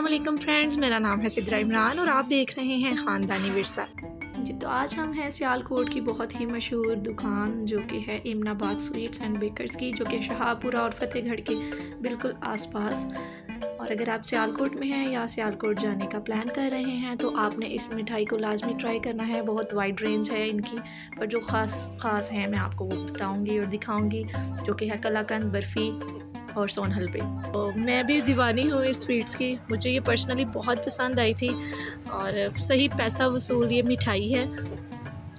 अस्सलाम वालेकुम फ्रेंड्स, मेरा नाम है सिद्रा इमरान और आप देख रहे हैं ख़ानदानी विरसा जी। तो आज हम हैं सियालकोट की बहुत ही मशहूर दुकान जो कि है इमनाबाद स्वीट्स एंड बेकर्स की, जो कि शाहपुरा और फतेहगढ़ के बिल्कुल आसपास। और अगर आप सियालकोट में हैं या सियालकोट जाने का प्लान कर रहे हैं तो आपने इस मिठाई को लाजमी ट्राई करना है। बहुत वाइड रेंज है इनकी, पर जो ख़ास हैं मैं आपको वो बताऊँगी और दिखाऊँगी, जो कि है कलाकंद, बर्फ़ी और सोन हलवे। तो मैं भी दीवानी हूँ इस स्वीट्स की, मुझे ये पर्सनली बहुत पसंद आई थी और सही पैसा वसूल ये मिठाई है।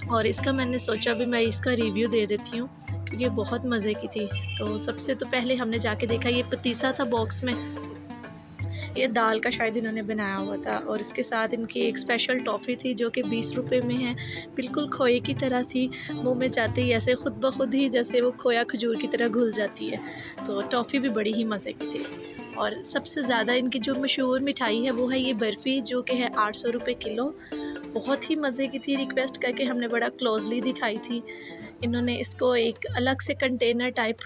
और इसका मैंने सोचा भी मैं इसका रिव्यू दे देती हूँ क्योंकि ये बहुत मज़े की थी। तो सबसे तो पहले हमने जाके देखा, ये पतीसा था बॉक्स में, ये दाल का शायद इन्होंने बनाया हुआ था और इसके साथ इनकी एक स्पेशल टॉफ़ी थी जो कि 20 रुपए में है। बिल्कुल खोए की तरह थी, मुंह में जाते ही ऐसे खुद ब खुद ही जैसे वो खोया खजूर की तरह घुल जाती है। तो टॉफ़ी भी बड़ी ही मज़े की थी। और सबसे ज़्यादा इनकी जो मशहूर मिठाई है वो है ये बर्फ़ी, जो कि है 800 रुपये किलो। बहुत ही मज़े की थी। रिक्वेस्ट करके हमने बड़ा क्लोजली दिखाई थी। इन्होंने इसको एक अलग से कंटेनर टाइप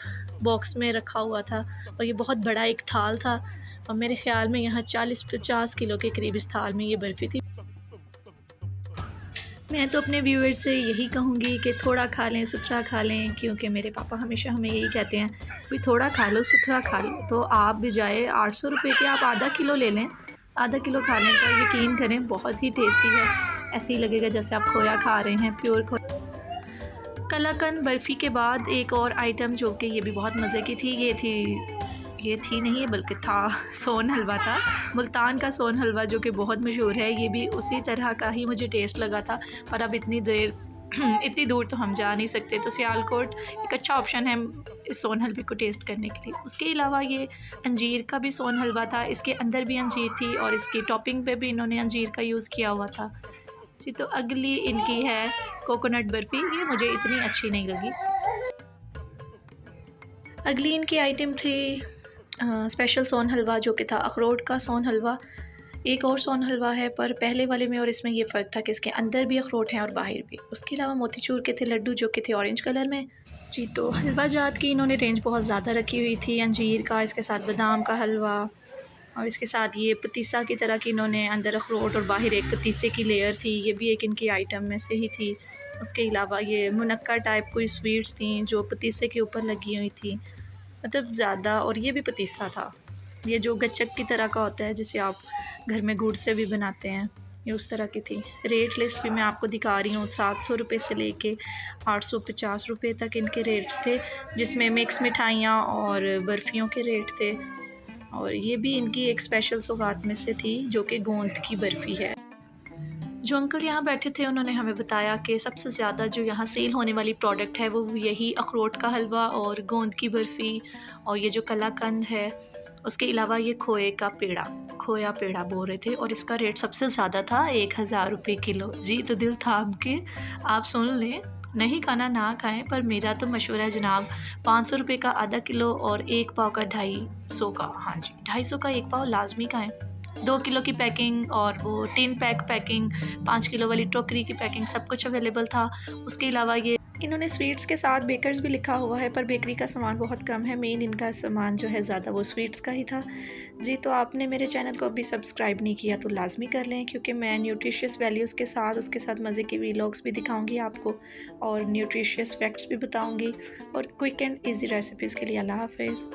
बॉक्स में रखा हुआ था और ये बहुत बड़ा एक थाल था और मेरे ख़्याल में यहाँ 40-50 किलो के करीब इस थाल में ये बर्फ़ी थी। मैं तो अपने व्यूअर्स से यही कहूँगी कि थोड़ा खा लें, सुथरा खा लें, क्योंकि मेरे पापा हमेशा हमें यही कहते हैं कि थोड़ा खा लो, सुथरा खा लो। तो आप बजाय 800 रुपये के आप आधा किलो ले लें, आधा किलो खा लें तो यकीन करें बहुत ही टेस्टी है। ऐसे ही लगेगा जैसे आप खोया खा रहे हैं, प्योर खोया। कलाकंद बर्फ़ी के बाद एक और आइटम जो कि ये भी बहुत मज़े की थी, ये थी नहीं बल्कि था सोन हलवा था। मुल्तान का सोन हलवा जो कि बहुत मशहूर है, ये भी उसी तरह का ही मुझे टेस्ट लगा था। पर अब इतनी दूर तो हम जा नहीं सकते, तो सियालकोट एक अच्छा ऑप्शन है इस सोन हलवे को टेस्ट करने के लिए। उसके अलावा ये अंजीर का भी सोन हलवा था, इसके अंदर भी अंजीर थी और इसकी टॉपिंग पे भी इन्होंने अंजीर का यूज़ किया हुआ था जी। तो अगली इनकी है कोकोनट बर्फ़ी, ये मुझे इतनी अच्छी नहीं लगी। अगली इनकी आइटम थी स्पेशल सोन हलवा, जो कि था अखरोट का सोन हलवा। एक और सोन हलवा है, पर पहले वाले में और इसमें ये फ़र्क था कि इसके अंदर भी अखरोट हैं और बाहर भी। उसके अलावा मोतीचूर के थे लड्डू, जो कि थे ऑरेंज कलर में जी। तो हलवा जात की इन्होंने रेंज बहुत ज़्यादा रखी हुई थी। अंजीर का, इसके साथ बादाम का हलवा और इसके साथ ये पतीसा की तरह की इन्होंने अंदर अखरोट और बाहर एक पतीसे की लेयर थी, ये भी एक इनकी आइटम में से ही थी। उसके अलावा ये मुनक्का टाइप कोई स्वीट्स थी जो पतीसे के ऊपर लगी हुई थी, मतलब ज़्यादा। और ये भी पतीसा था, ये जो गच्चक की तरह का होता है जिसे आप घर में गुड़ से भी बनाते हैं, ये उस तरह की थी। रेट लिस्ट भी मैं आपको दिखा रही हूँ, 700 रुपये से लेके 850 रुपये तक इनके रेट्स थे, जिसमें मिक्स मिठाइयाँ और बर्फ़ियों के रेट थे। और ये भी इनकी एक स्पेशल सौगात में से थी, जो कि गोंद की बर्फ़ी है। जो अंकल यहाँ बैठे थे उन्होंने हमें बताया कि सबसे ज़्यादा जो यहाँ सेल होने वाली प्रोडक्ट है वो यही अखरोट का हलवा और गोंद की बर्फ़ी और ये जो कलाकंद है। उसके अलावा ये खोया पेड़ा बोल रहे थे और इसका रेट सबसे ज़्यादा था 1000 रुपये किलो जी। तो दिल थाम के आप सुन लें, नहीं खाना ना खाएं, पर मेरा तो मशवरा है जनाब, 500 रुपये का आधा किलो और 1 पाव का 250 का, हाँ जी 250 का 1 पाव लाजमी खाएँ। 2 किलो की पैकिंग और वो टिन पैकिंग, 5 किलो वाली टोकरी की पैकिंग, सब कुछ अवेलेबल था। उसके अलावा ये इन्होंने स्वीट्स के साथ बेकर्स भी लिखा हुआ है, पर बेकरी का सामान बहुत कम है। मेन इनका सामान जो है ज़्यादा वो स्वीट्स का ही था जी। तो आपने मेरे चैनल को अभी सब्सक्राइब नहीं किया तो लाजमी कर लें, क्योंकि मैं न्यूट्रिशियस वैल्यूज़ के साथ उसके साथ मज़े के वीलॉग्स भी दिखाऊंगी आपको और न्यूट्रिशियस फैक्ट्स भी बताऊंगी और क्विक एंड ईजी रेसिपीज़ के लिए। अल्लाह हाफ़िज़।